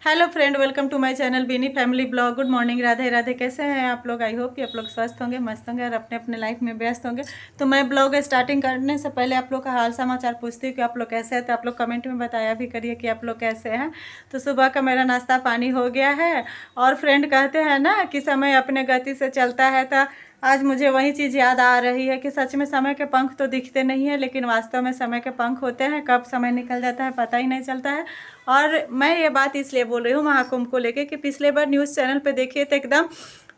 Hello friend, welcome to my channel बीनी family blog. Good morning, Radhe Radhe. कैसे हैं आप लोग? आई होप कि आप लोग स्वस्थ होंगे, मस्त होंगे और अपने अपने लाइफ में व्यस्त होंगे। तो मैं ब्लॉग स्टार्टिंग करने से पहले आप लोग का हाल समाचार पूछती हूँ कि आप लोग कैसे हैं। तो आप लोग कमेंट में बताया भी करिए कि आप लोग कैसे हैं। तो सुबह का मेरा नाश्ता पानी हो गया है। और फ्रेंड कहते हैं ना कि समय अपने गति से चलता है, तो आज मुझे वही चीज़ याद आ रही है कि सच में समय के पंख तो दिखते नहीं है, लेकिन वास्तव में समय के पंख होते हैं। कब समय निकल जाता है पता ही नहीं चलता है। और मैं ये बात इसलिए बोल रही हूँ महाकुंभ को लेके कि पिछले बार न्यूज़ चैनल पे देखिए तो एकदम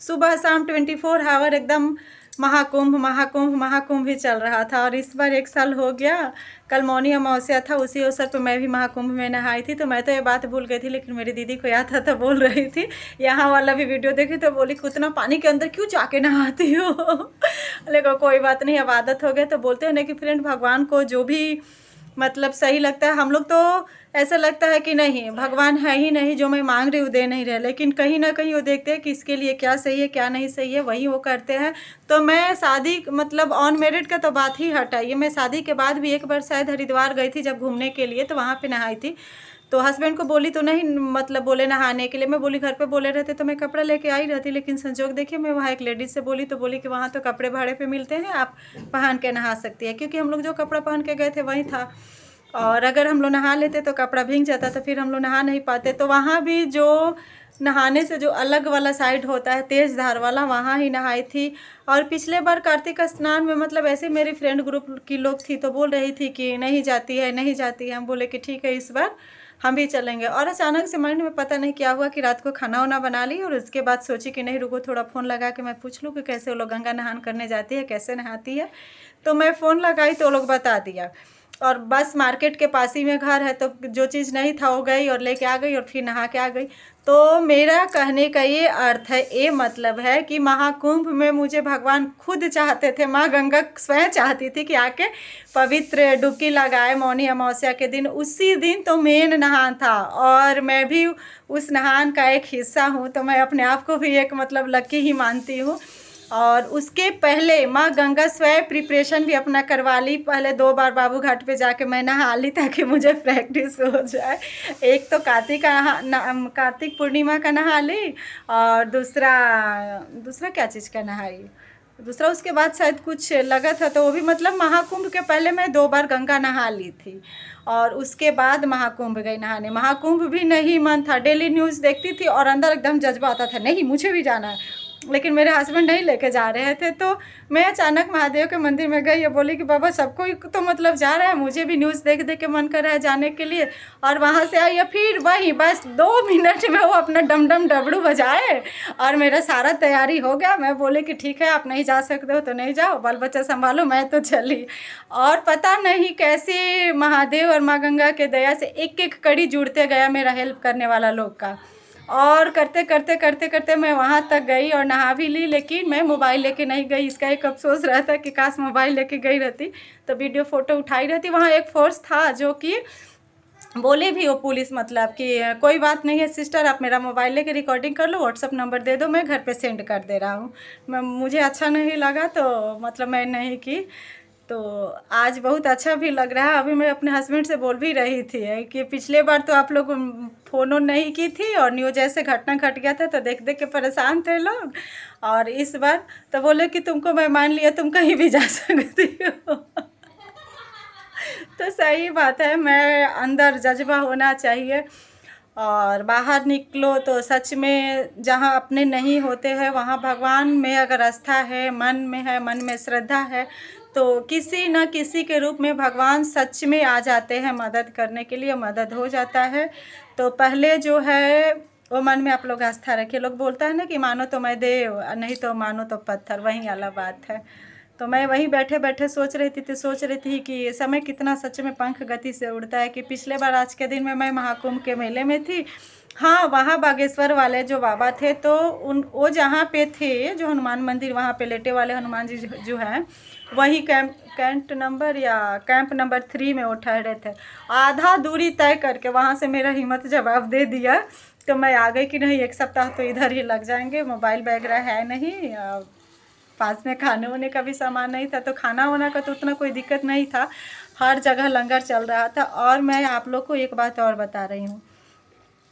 सुबह शाम 24 आवर एकदम महाकुंभ महाकुंभ महाकुंभ ही चल रहा था। और इस बार 1 साल हो गया। कल मौनी अमावस्या था, उसी अवसर पर मैं भी महाकुंभ में नहाई थी। तो मैं तो ये बात भूल गई थी, लेकिन मेरी दीदी को याद था तो बोल रही थी, यहाँ वाला भी वीडियो देखी तो बोली उतना पानी के अंदर क्यों जाके नहाती हो। लेकिन कोई बात नहीं, अब आदत हो गया। तो बोलते हैं ना कि फ्रेंड, भगवान को जो भी मतलब सही लगता है, हम लोग तो ऐसा लगता है कि नहीं भगवान है ही नहीं, जो मैं मांग रही हूँ दे नहीं रहे, लेकिन कहीं ना कहीं वो देखते हैं कि इसके लिए क्या सही है क्या नहीं सही है, वही वो करते हैं। तो मैं शादी मतलब ऑन मेरिड का तो बात ही हटाइए, मैं शादी के बाद भी एक बार शायद हरिद्वार गई थी जब घूमने के लिए, तो वहाँ पे नहाई थी। तो हस्बैंड को बोली तो नहीं, मतलब बोले नहाने के लिए, मैं बोली घर पे बोले रहते तो मैं कपड़ा लेके आई रहती, लेकिन संजोग देखिए मैं वहाँ एक लेडीज से बोली तो बोली कि वहाँ तो कपड़े भाड़े पे मिलते हैं, आप पहन के नहा सकती है। क्योंकि हम लोग जो कपड़ा पहन के गए थे वही था, और अगर हम लोग नहा लेते तो कपड़ा भीग जाता, तो फिर हम लोग नहा नहीं पाते। तो वहाँ भी जो नहाने से जो अलग वाला साइड होता है तेज धार वाला, वहाँ ही नहाई थी। और पिछले बार कार्तिक स्नान में मतलब ऐसे मेरी फ्रेंड ग्रुप की लोग थी तो बोल रही थी कि नहीं जाती है नहीं जाती है। हम बोले कि ठीक है, इस बार हम भी चलेंगे। और अचानक से माइंड में पता नहीं क्या हुआ कि रात को खाना वाना बना ली, और उसके बाद सोची कि नहीं रुको, थोड़ा फ़ोन लगा के मैं पूछ लूँ कि कैसे वो लोग गंगा नहान करने जाती है, कैसे नहाती है। तो मैं फ़ोन लगाई तो वो लोग बता दिया। और बस मार्केट के पास ही में घर है, तो जो चीज़ नहीं था वो गई और लेके आ गई और फिर नहा के आ गई। तो मेरा कहने का ये अर्थ है, ये मतलब है कि महाकुंभ में मुझे भगवान खुद चाहते थे, माँ गंगा स्वयं चाहती थी कि आके पवित्र डुबकी लगाए मौनी अमावस्या के दिन। उसी दिन तो मेन नहान था, और मैं भी उस नहान का एक हिस्सा हूँ। तो मैं अपने आप को भी एक मतलब लकी ही मानती हूँ। और उसके पहले माँ गंगा स्वयं प्रिपरेशन भी अपना करवा ली। पहले 2 बार बाबू घाट पे जाके मैं नहा ली ताकि मुझे प्रैक्टिस हो जाए। एक तो कार्तिक पूर्णिमा का नहा ली, और दूसरा दूसरा क्या चीज़ का नहाई, दूसरा उसके बाद शायद कुछ लगा था, तो वो भी मतलब महाकुंभ के पहले मैं 2 बार गंगा नहा ली थी। और उसके बाद महाकुंभ गई नहाने। महाकुंभ भी नहीं मन था, डेली न्यूज़ देखती थी और अंदर एकदम जज्बा आता था नहीं मुझे भी जाना है, लेकिन मेरे हस्बैंड नहीं लेके जा रहे थे। तो मैं अचानक महादेव के मंदिर में गई और बोली कि बाबा सबको तो मतलब जा रहा है, मुझे भी न्यूज़ देख देख के मन कर रहा है जाने के लिए। और वहाँ से आई और फिर वही बस 2 मिनट में वो अपना डम डम डबड़ू बजाए और मेरा सारा तैयारी हो गया। मैं बोले कि ठीक है, आप नहीं जा सकते हो तो नहीं जाओ, बाल बच्चा संभालो, मैं तो चली। और पता नहीं कैसे महादेव और माँ गंगा के दया से एक एक कड़ी जुड़ते गया मेरा हेल्प करने वाला लोग का। और करते करते करते करते मैं वहाँ तक गई और नहा भी ली, लेकिन मैं मोबाइल लेके नहीं गई। इसका एक अफसोस रहता कि काश मोबाइल लेके गई रहती तो वीडियो फ़ोटो उठाई रहती। वहाँ एक फोर्स था जो कि बोले भी वो पुलिस मतलब कि कोई बात नहीं है सिस्टर, आप मेरा मोबाइल लेके रिकॉर्डिंग कर लो, व्हाट्सअप नंबर दे दो, मैं घर पे सेंड कर दे रहा हूँ। मुझे अच्छा नहीं लगा तो मतलब मैं नहीं की। तो आज बहुत अच्छा भी लग रहा है। अभी मैं अपने हस्बैंड से बोल भी रही थी कि पिछले बार तो आप लोग फ़ोन नहीं की थी और न्यूज़ ऐसे घटना घट गया था तो देख देख के परेशान थे लोग, और इस बार तो बोले कि तुमको मैं मान लिया, तुम कहीं भी जा सकती हो। तो सही बात है, मैं अंदर जज्बा होना चाहिए। और बाहर निकलो तो सच में जहाँ अपने नहीं होते हैं वहाँ भगवान में अगर आस्था है, मन में है, मन में श्रद्धा है, तो किसी न किसी के रूप में भगवान सच में आ जाते हैं मदद करने के लिए, मदद हो जाता है। तो पहले जो है वो मन में आप लोग आस्था रखिए। लोग बोलता है ना कि मानो तो मैं देव, नहीं तो मानो तो पत्थर, वही वाला बात है। तो मैं वहीं बैठे बैठे सोच रही थी कि समय कितना सच में पंख गति से उड़ता है। कि पिछले बार आज के दिन में मैं महाकुंभ के मेले में थी। हाँ, वहाँ बागेश्वर वाले जो बाबा थे तो वो जहाँ पे थे, जो हनुमान मंदिर वहाँ पे लेटे वाले हनुमान जी जो हैं, वही कैंप नंबर 3 में वो ठहरे थे। आधा दूरी तय करके वहाँ से मेरा हिम्मत जवाब दे दिया तो मैं आ गई कि नहीं 1 सप्ताह तो इधर ही लग जाएंगे, मोबाइल वगैरह है नहीं, पास में खाने वाने का भी सामान नहीं था, तो खाना वाना का तो उतना कोई दिक्कत नहीं था, हर जगह लंगर चल रहा था। और मैं आप लोग को एक बात और बता रही हूँ,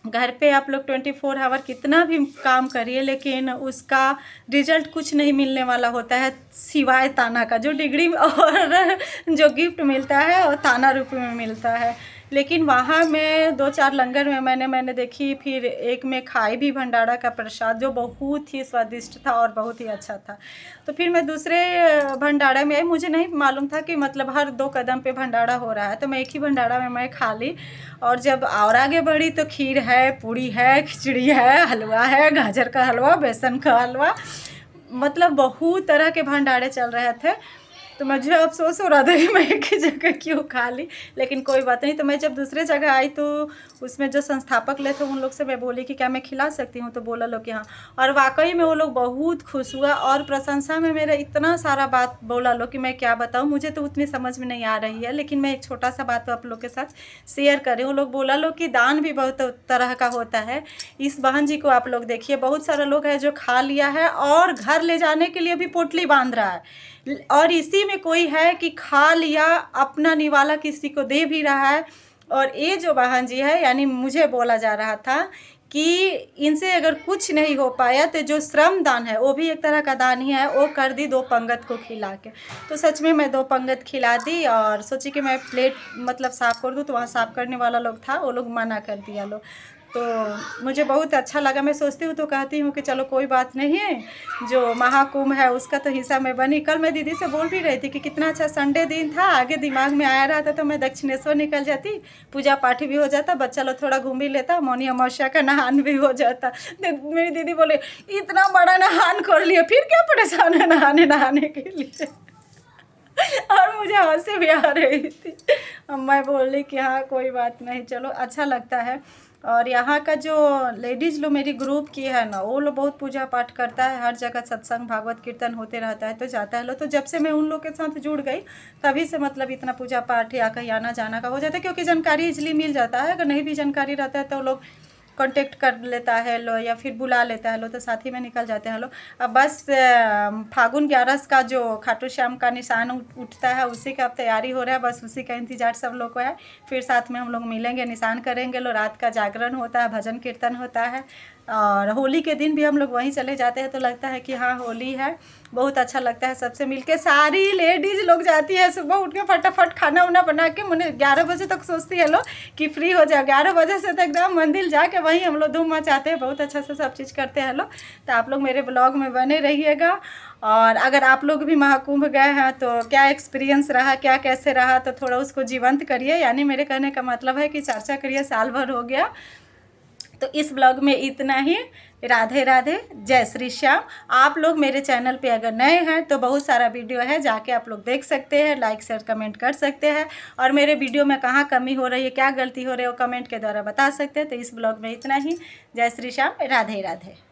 घर पे आप लोग 24 आवर कितना भी काम करिए, लेकिन उसका रिजल्ट कुछ नहीं मिलने वाला होता है सिवाय ताना का। जो डिग्री और जो गिफ्ट मिलता है वो ताना रूप में मिलता है। लेकिन वहाँ में 2-4 लंगर में मैंने देखी, फिर एक में खाई भी भंडारा का प्रसाद, जो बहुत ही स्वादिष्ट था और बहुत ही अच्छा था। तो फिर मैं दूसरे भंडारा में आई, मुझे नहीं मालूम था कि मतलब हर 2 कदम पे भंडारा हो रहा है, तो मैं एक ही भंडारा में मैं खा ली। और जब और आगे बढ़ी तो खीर है, पूड़ी है, खिचड़ी है, हलवा है, गाजर का हलवा, बेसन का हलवा, मतलब बहुत तरह के भंडारे चल रहे थे। तो मुझे अफसोस हो रहा था कि मैं एक ही जगह क्यों खा ली, लेकिन कोई बात नहीं। तो मैं जब दूसरे जगह आई तो उसमें जो संस्थापक ले थे उन लोग से मैं बोली कि क्या मैं खिला सकती हूँ, तो बोला लोग कि हाँ। और वाकई में वो लोग बहुत खुश हुआ और प्रशंसा में मेरा इतना सारा बात बोला लोग कि मैं क्या बताऊँ, मुझे तो उतनी समझ में नहीं आ रही है, लेकिन मैं एक छोटा सा बात तो आप लोग के साथ शेयर करें। वो लोग बोला लोग कि दान भी बहुत तरह का होता है। इस बहन जी को आप लोग देखिए, बहुत सारा लोग है जो खा लिया है और घर ले जाने के लिए भी पोटली बांध रहा है, और इसी में कोई है कि खा लिया, अपना निवाला किसी को दे भी रहा है। और ये जो बहन जी है, यानी मुझे बोला जा रहा था कि इनसे अगर कुछ नहीं हो पाया तो जो श्रम दान है वो भी एक तरह का दान ही है, वो कर दी 2 पंगत को खिला के। तो सच में मैं 2 पंगत खिला दी और सोची कि मैं प्लेट मतलब साफ़ कर दूँ, तो वहाँ साफ़ करने वाला लोग था, वो लोग मना कर दिया लोग। तो मुझे बहुत अच्छा लगा। मैं सोचती हूँ तो कहती हूँ कि चलो कोई बात नहीं है, जो महाकुंभ है उसका तो हिस्सा मैं बनी। कल मैं दीदी से बोल भी रही थी कि कितना अच्छा संडे दिन था, आगे दिमाग में आया रहा था तो मैं दक्षिणेश्वर निकल जाती, पूजा पाठ भी हो जाता, बच्चा लोग थोड़ा घूम भी लेता, मौनी अमावस्या का नहान भी हो जाता। मेरी दीदी बोले इतना बड़ा नहान कर लिए, फिर क्या परेशान है नहाने के लिए। और मुझे हंसी भी आ रही थी। मैं बोली कि हाँ कोई बात नहीं, चलो अच्छा लगता है। और यहाँ का जो लेडीज़ लोग मेरी ग्रुप की है ना, वो लोग बहुत पूजा पाठ करता है, हर जगह सत्संग भागवत कीर्तन होते रहता है तो जाता है लोग। तो जब से मैं उन लोग के साथ जुड़ गई तभी से मतलब इतना पूजा पाठ या कहीं आना जाना का हो जाता है, क्योंकि जानकारी इजली मिल जाता है। अगर नहीं भी जानकारी रहता है तो लोग कांटेक्ट कर लेता है लो या फिर बुला लेता है लो, तो साथ ही में निकल जाते हैं लोग। अब बस फागुन 11 का जो खाटू श्याम का निशान उठता है उसी का अब तैयारी हो रहा है, बस उसी का इंतजार सब लोग को है। फिर साथ में हम लोग मिलेंगे, निशान करेंगे लो, रात का जागरण होता है, भजन कीर्तन होता है। और होली के दिन भी हम लोग वहीं चले जाते हैं, तो लगता है कि हाँ होली है, बहुत अच्छा लगता है सबसे मिलके। सारी लेडीज़ लोग जाती है सुबह उठ के फटाफट खाना वाना बना के, मैंने 11 बजे तक सोचती है लोग कि फ्री हो जाए, 11 बजे से तो एकदम मंदिर जाके वहीं हम लोग धूम मचाते हैं, बहुत अच्छा से सब चीज़ करते हैं लोग। तो आप लोग मेरे ब्लॉग में बने रहिएगा। और अगर आप लोग भी महाकुंभ गए हैं तो क्या एक्सपीरियंस रहा, क्या कैसे रहा, तो थोड़ा उसको जीवंत करिए। यानी मेरे कहने का मतलब है कि चर्चा करिए, साल भर हो गया। तो इस ब्लॉग में इतना ही। राधे राधे, जय श्री श्याम। आप लोग मेरे चैनल पे अगर नए हैं तो बहुत सारा वीडियो है, जाके आप लोग देख सकते हैं, लाइक शेयर कमेंट कर सकते हैं। और मेरे वीडियो में कहाँ कमी हो रही है, क्या गलती हो रही है, वो कमेंट के द्वारा बता सकते हैं। तो इस ब्लॉग में इतना ही। जय श्री श्याम, राधे राधे।